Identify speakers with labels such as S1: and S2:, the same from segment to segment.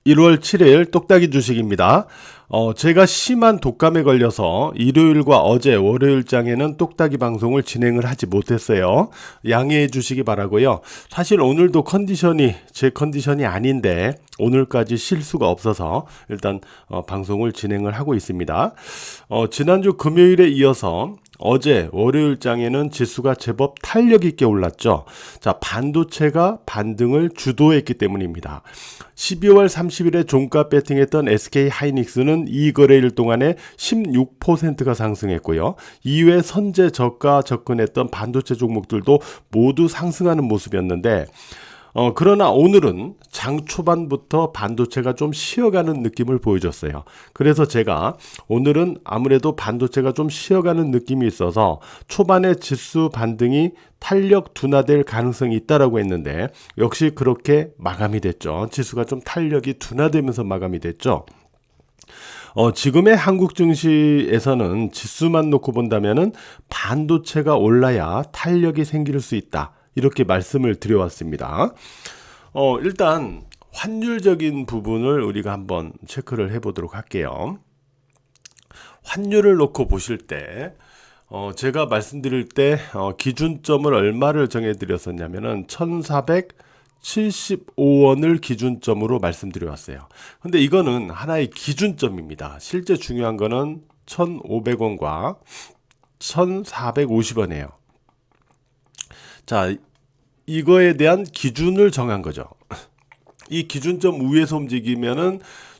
S1: 1월 7일 똑딱이 주식입니다. 제가 심한 독감에 걸려서 일요일과 어제 월요일장에는 똑딱이 방송을 진행을 하지 못했어요. 양해해 주시기 바라고요. 사실 오늘도 제 컨디션이 아닌데 오늘까지 쉴 수가 없어서 일단 방송을 진행을 하고 있습니다. 지난주 금요일에 이어서 어제 월요일장에는 지수가 제법 탄력 있게 올랐죠. 자, 반도체가 반등을 주도했기 때문입니다. 12월 30일에 종가 배팅했던 SK 하이닉스는 이 거래일 동안에 16%가 상승했고요. 이외 선제 저가 접근했던 반도체 종목들도 모두 상승하는 모습이었는데 그러나 오늘은 장 초반부터 반도체가 좀 쉬어가는 느낌을 보여줬어요. 그래서 제가 오늘은 아무래도 반도체가 좀 쉬어가는 느낌이 있어서 초반에 지수 반등이 탄력 둔화될 가능성이 있다라고 했는데 역시 그렇게 마감이 됐죠. 지수가 좀 탄력이 둔화되면서 마감이 됐죠. 지금의 한국 증시에서는 지수만 놓고 본다면은 반도체가 올라야 탄력이 생길 수 있다. 이렇게 말씀을 드려왔습니다. 일단 환율적인 부분을 우리가 한번 체크를 해보도록 할게요. 환율을 놓고 보실 때 제가 말씀드릴 때 기준점을 얼마를 정해드렸었냐면은 1475원을 기준점으로 말씀드려왔어요. 근데 이거는 하나의 기준점입니다. 실제 중요한 거는 1500원과 1450원이에요. 자, 이거에 대한 기준을 정한 거죠. 이 기준점 위에서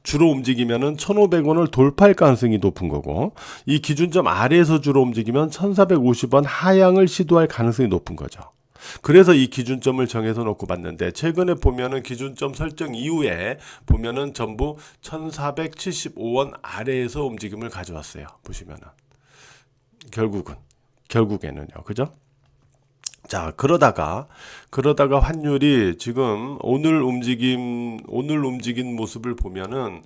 S1: 주로 움직이면은 1,500원을 돌파할 가능성이 높은 거고, 이 기준점 아래에서 주로 움직이면 1,450원 하향을 시도할 가능성이 높은 거죠. 그래서 이 기준점을 정해서 놓고 봤는데 최근에 보면은 기준점 설정 이후에 보면은 전부 1,475원 아래에서 움직임을 가져왔어요. 보시면은 결국에는요, 그죠? 자, 그러다가 환율이 지금 오늘 움직인 모습을 보면은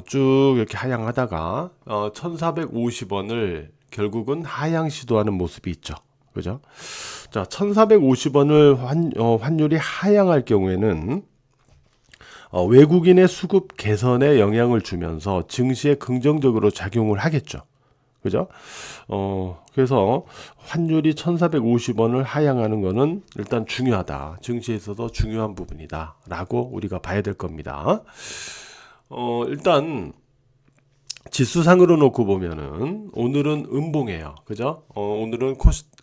S1: 쭉 이렇게 하향하다가 1,450원을 결국은 하향 시도하는 모습이 있죠. 그죠? 자, 1,450원을 환율이 하향할 경우에는 외국인의 수급 개선에 영향을 주면서 증시에 긍정적으로 작용을 하겠죠. 그죠? 그래서 환율이 1,450원을 하향하는 거는 일단 중요하다. 증시에서도 중요한 부분이다. 라고 우리가 봐야 될 겁니다. 일단 지수상으로 놓고 보면은 오늘은 음봉이에요. 그죠? 오늘은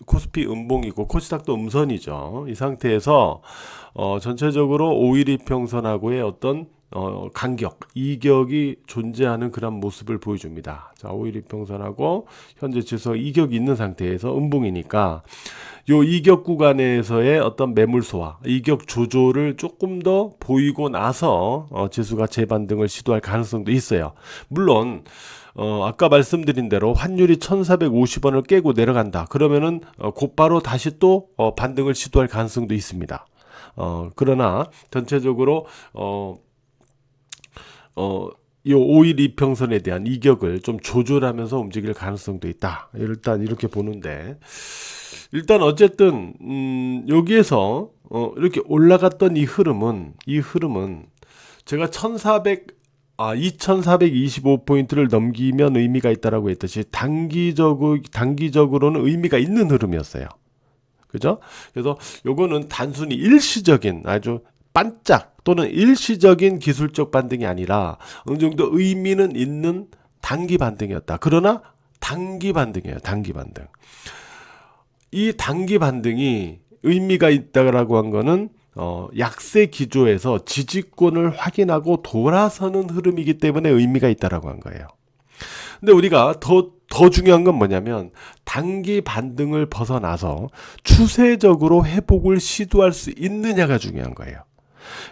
S1: 코스피 음봉이고 코스닥도 음선이죠. 이 상태에서 전체적으로 5일 이평선하고의 어떤 이격이 존재하는 그런 모습을 보여줍니다. 자, 5일 이평선하고 현재 지수가 이격이 있는 상태에서 음봉이니까 요 이격 구간에서의 어떤 매물소화, 이격 조조를 조금 더 보이고 나서 지수가 재반등을 시도할 가능성도 있어요. 물론 아까 말씀드린 대로 환율이 1,450원을 깨고 내려간다. 그러면은 곧바로 다시 또 반등을 시도할 가능성도 있습니다. 그러나 전체적으로 이 5일 이평선에 대한 이격을 좀 조절하면서 움직일 가능성도 있다. 일단 이렇게 보는데, 일단 어쨌든 여기에서 이렇게 올라갔던 이 흐름은 제가 2,425포인트를 넘기면 의미가 있다라고 했듯이 단기적으로는 의미가 있는 흐름이었어요. 그죠? 그래서 요거는 단순히 일시적인 아주 반짝 또는 일시적인 기술적 반등이 아니라 어느 정도 의미는 있는 단기 반등이었다. 그러나 단기 반등이에요. 단기 반등. 이 단기 반등이 의미가 있다라고 한 거는 약세 기조에서 지지권을 확인하고 돌아서는 흐름이기 때문에 의미가 있다라고 한 거예요. 근데 우리가 더 중요한 건 뭐냐면 단기 반등을 벗어나서 추세적으로 회복을 시도할 수 있느냐가 중요한 거예요.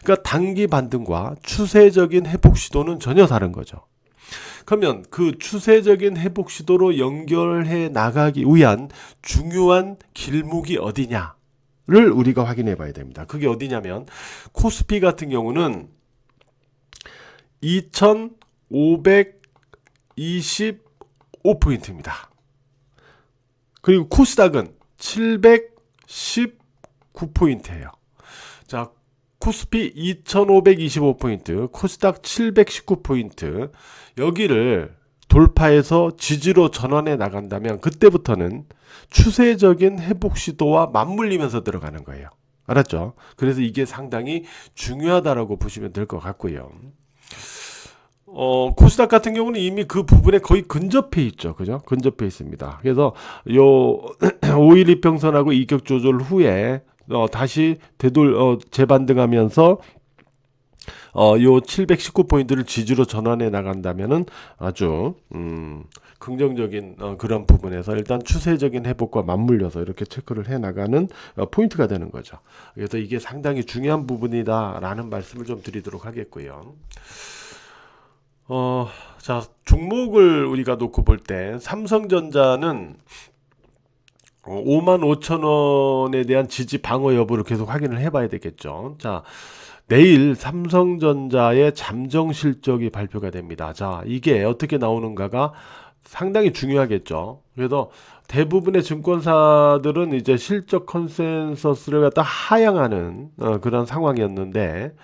S1: 그러니까 단기 반등과 추세적인 회복 시도는 전혀 다른 거죠. 그러면 그 추세적인 회복 시도로 연결해 나가기 위한 중요한 길목이 어디냐를 우리가 확인해 봐야 됩니다. 그게 어디냐면 코스피 같은 경우는 2,525포인트입니다. 그리고 코스닥은 719포인트예요. 자, 코스피 2525포인트, 코스닥 719포인트, 여기를 돌파해서 지지로 전환해 나간다면 그때부터는 추세적인 회복 시도와 맞물리면서 들어가는 거예요. 알았죠? 그래서 이게 상당히 중요하다라고 보시면 될 것 같고요. 코스닥 같은 경우는 이미 그 부분에 거의 근접해 있죠. 그죠? 근접해 있습니다. 그래서 요 5일 이평선하고 이격 조절 후에 다시 재반등하면서 요 719포인트를 지지로 전환해 나간다면은 아주 긍정적인 그런 부분에서 일단 추세적인 회복과 맞물려서 이렇게 체크를 해 나가는 포인트가 되는 거죠. 그래서 이게 상당히 중요한 부분이다라는 말씀을 좀 드리도록 하겠고요. 자, 종목을 우리가 놓고 볼 때 삼성전자는 5만 5천 원에 대한 지지 방어 여부를 계속 확인을 해봐야 되겠죠. 자, 내일 삼성전자의 잠정 실적이 발표가 됩니다. 자, 이게 어떻게 나오는가가 상당히 중요하겠죠. 그래서 대부분의 증권사들은 이제 실적 컨센서스를 갖다 하향하는 그런 상황이었는데,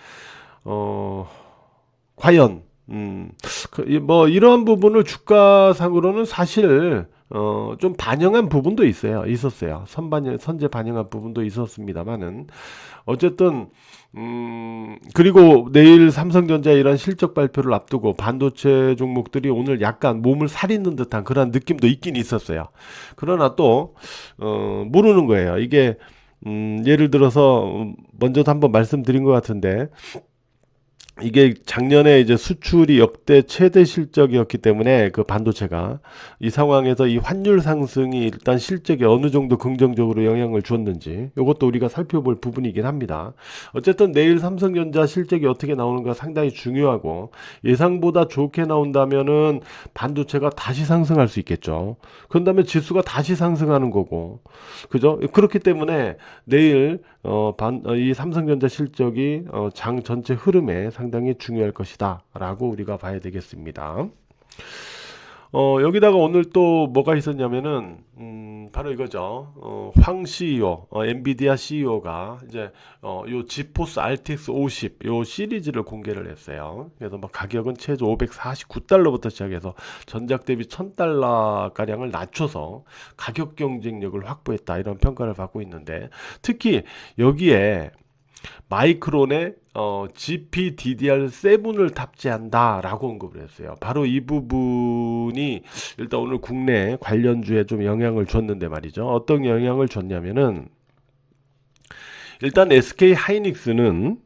S1: 과연 뭐 이러한 부분을 주가상으로는 사실 좀 반영한 부분도 있었어요. 선제 반영한 부분도 있었습니다만은 어쨌든 그리고 내일 삼성전자 이런 실적 발표를 앞두고 반도체 종목들이 오늘 약간 몸을 사리는 듯한 그런 느낌도 있긴 있었어요. 그러나 또 모르는 거예요. 이게 예를 들어서 먼저도 한번 말씀드린 것 같은데 이게 작년에 이제 수출이 역대 최대 실적이었기 때문에 그 반도체가 이 상황에서 이 환율 상승이 일단 실적에 어느 정도 긍정적으로 영향을 줬는지 이것도 우리가 살펴볼 부분이긴 합니다. 어쨌든 내일 삼성전자 실적이 어떻게 나오는가 상당히 중요하고 예상보다 좋게 나온다면은 반도체가 다시 상승할 수 있겠죠. 그런 다음에 지수가 다시 상승하는 거고 그죠? 그렇기 때문에 내일 이 삼성전자 실적이 장 전체 흐름에 상당히 중요할 것이다 라고 우리가 봐야 되겠습니다. 여기다가 오늘 또 뭐가 있었냐면은 바로 이거죠. 황 CEO, 엔비디아 CEO가 이제 요 지포스 RTX 50 요 시리즈를 공개를 했어요. 그래서 뭐 가격은 최저 549달러부터 시작해서 전작 대비 1000달러 가량을 낮춰서 가격 경쟁력을 확보했다 이런 평가를 받고 있는데 특히 여기에 마이크론의 GPDDR7을 탑재한다라고 언급을 했어요. 바로 이 부분이 일단 오늘 국내 관련주에 좀 영향을 줬는데 말이죠. 어떤 영향을 줬냐면은 일단 SK 하이닉스는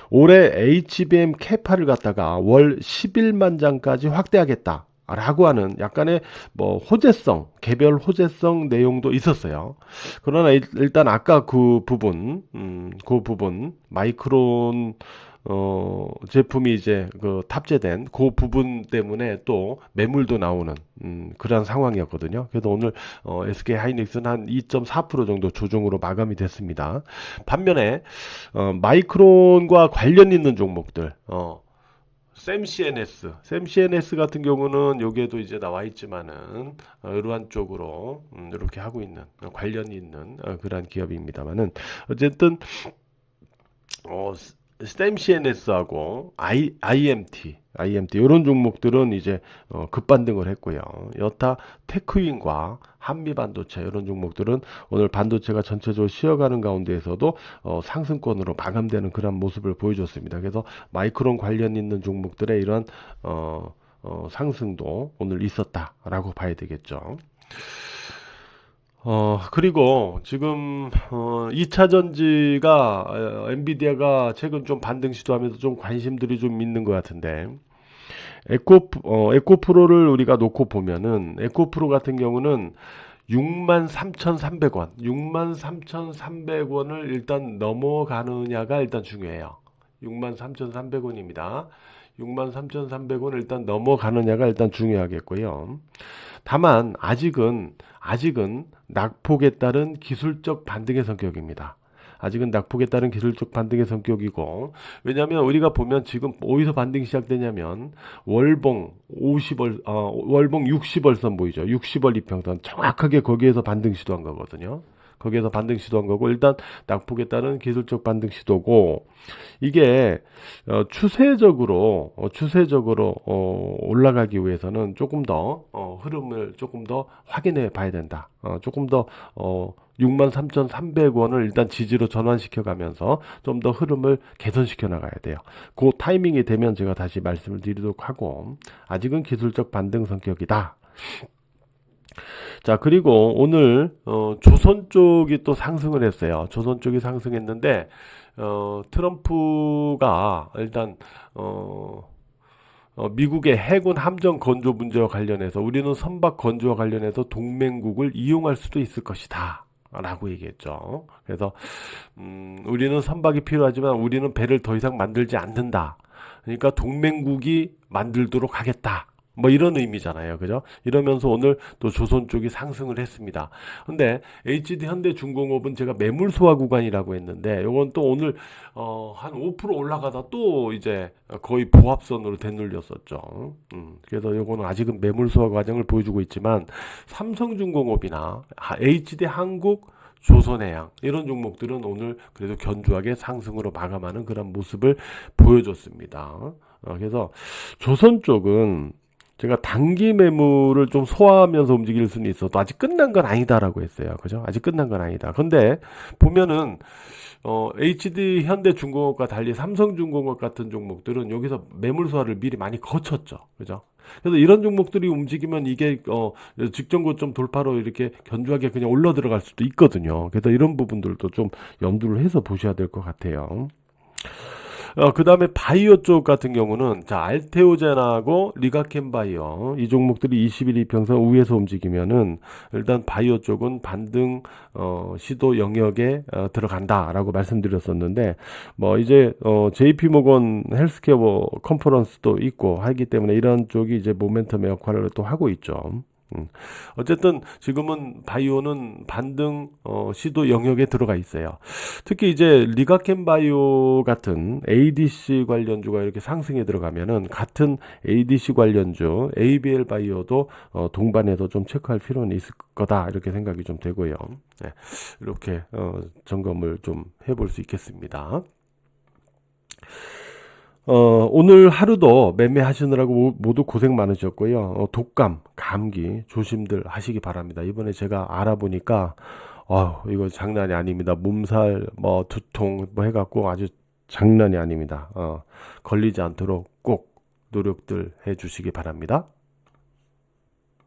S1: 올해 HBM 캐파를 갖다가 월 11만 장까지 확대하겠다. 라고 하는 약간의 뭐 호재성, 개별 호재성 내용도 있었어요. 그러나 일단 아까 그 부분 마이크론 제품이 이제 그 탑재된 그 부분 때문에 또 매물도 나오는 그런 상황이었거든요. 그래서 오늘 SK 하이닉스는 한 2.4% 정도 조정으로 마감이 됐습니다. 반면에 마이크론과 관련 있는 종목들 샘CNS 같은 경우는 여기에도 이제 나와 있지만은 이러한 쪽으로 이렇게 하고 있는 관련이 있는 그러한 기업입니다만은 어쨌든 샘CNS하고 IMT 이런 종목들은 이제 급반등을 했고요. 여타 테크윈과 한미반도체 이런 종목들은 오늘 반도체가 전체적으로 쉬어가는 가운데에서도 상승권으로 마감되는 그런 모습을 보여줬습니다. 그래서 마이크론 관련 있는 종목들의 이런 상승도 오늘 있었다라고 봐야 되겠죠. 그리고 지금 2차 전지가 엔비디아가 최근 좀 반등 시도하면서 좀 관심들이 좀 있는 것 같은데 에코프로를 우리가 놓고 보면은 에코프로 같은 경우는 63,300원, 63,300원을 일단 넘어가느냐가 일단 중요해요. 63,300원입니다. 63,300원을 일단 넘어가느냐가 일단 중요하겠고요. 다만 아직은 낙폭에 따른 기술적 반등의 성격입니다. 아직은 낙폭에 따른 기술적 반등의 성격이고 왜냐하면 우리가 보면 지금 어디서 반등이 시작되냐면 월봉 60월선 보이죠. 60월 이평선 정확하게 거기에서 반등 시도한 거거든요. 거기에서 반등 시도한 거고, 일단 낙폭에 따른 기술적 반등 시도고, 이게 추세적으로 올라가기 위해서는 조금 더 흐름을 조금 더 확인해 봐야 된다. 조금 더 63,300원을 일단 지지로 전환시켜 가면서 좀 더 흐름을 개선시켜 나가야 돼요. 그 타이밍이 되면 제가 다시 말씀을 드리도록 하고, 아직은 기술적 반등 성격이다. 자, 그리고 오늘 조선 쪽이 또 상승을 했어요. 조선 쪽이 상승했는데 트럼프가 일단 미국의 해군 함정 건조 문제와 관련해서 우리는 선박 건조와 관련해서 동맹국을 이용할 수도 있을 것이다 라고 얘기했죠. 그래서 우리는 선박이 필요하지만 우리는 배를 더 이상 만들지 않는다. 그러니까 동맹국이 만들도록 하겠다. 뭐 이런 의미잖아요. 그죠? 이러면서 오늘 또 조선 쪽이 상승을 했습니다. 근데 HD 현대중공업은 제가 매물 소화 구간이라고 했는데 요건 또 오늘 한 5% 올라가다 또 이제 거의 보합선으로 되눌렸었죠. 그래서 요거는 아직은 매물 소화 과정을 보여주고 있지만 삼성중공업이나 HD 한국 조선해양 이런 종목들은 오늘 그래도 견조하게 상승으로 마감하는 그런 모습을 보여줬습니다. 그래서 조선 쪽은 제가 단기 매물을 좀 소화하면서 움직일 수는 있어도 아직 끝난 건 아니다라고 했어요. 그죠? 아직 끝난 건 아니다. 근데 보면은 HD 현대중공업과 달리 삼성중공업 같은 종목들은 여기서 매물 소화를 미리 많이 거쳤죠. 그죠? 그래서 이런 종목들이 움직이면 이게 직전 고점 돌파로 이렇게 견조하게 그냥 올라 들어갈 수도 있거든요. 그래서 이런 부분들도 좀 염두를 해서 보셔야 될 것 같아요. 그 다음에 바이오 쪽 같은 경우는 자 알테오젠하고 리가켄 바이오 이 종목들이 21 이평선 우에서 움직이면은 일단 바이오 쪽은 반등 시도 영역에 들어간다라고 말씀드렸었는데 뭐 이제 JP모건 헬스케어 컨퍼런스도 있고 하기 때문에 이런 쪽이 이제 모멘텀의 역할을 또 하고 있죠. 어쨌든 지금은 바이오는 반등 시도 영역에 들어가 있어요. 특히 이제 리가켄 바이오 같은 ADC 관련주가 이렇게 상승에 들어가면은 같은 ADC 관련주 ABL 바이오도 동반해서 좀 체크할 필요는 있을 거다 이렇게 생각이 좀 되고요. 네, 이렇게 점검을 좀 해볼 수 있겠습니다. 오늘 하루도 매매하시느라고 모두 고생 많으셨고요. 독감, 감기 조심들 하시기 바랍니다. 이번에 제가 알아보니까 이거 장난이 아닙니다. 몸살, 뭐 두통 뭐 해갖고 아주 장난이 아닙니다. 걸리지 않도록 꼭 노력들 해주시기 바랍니다.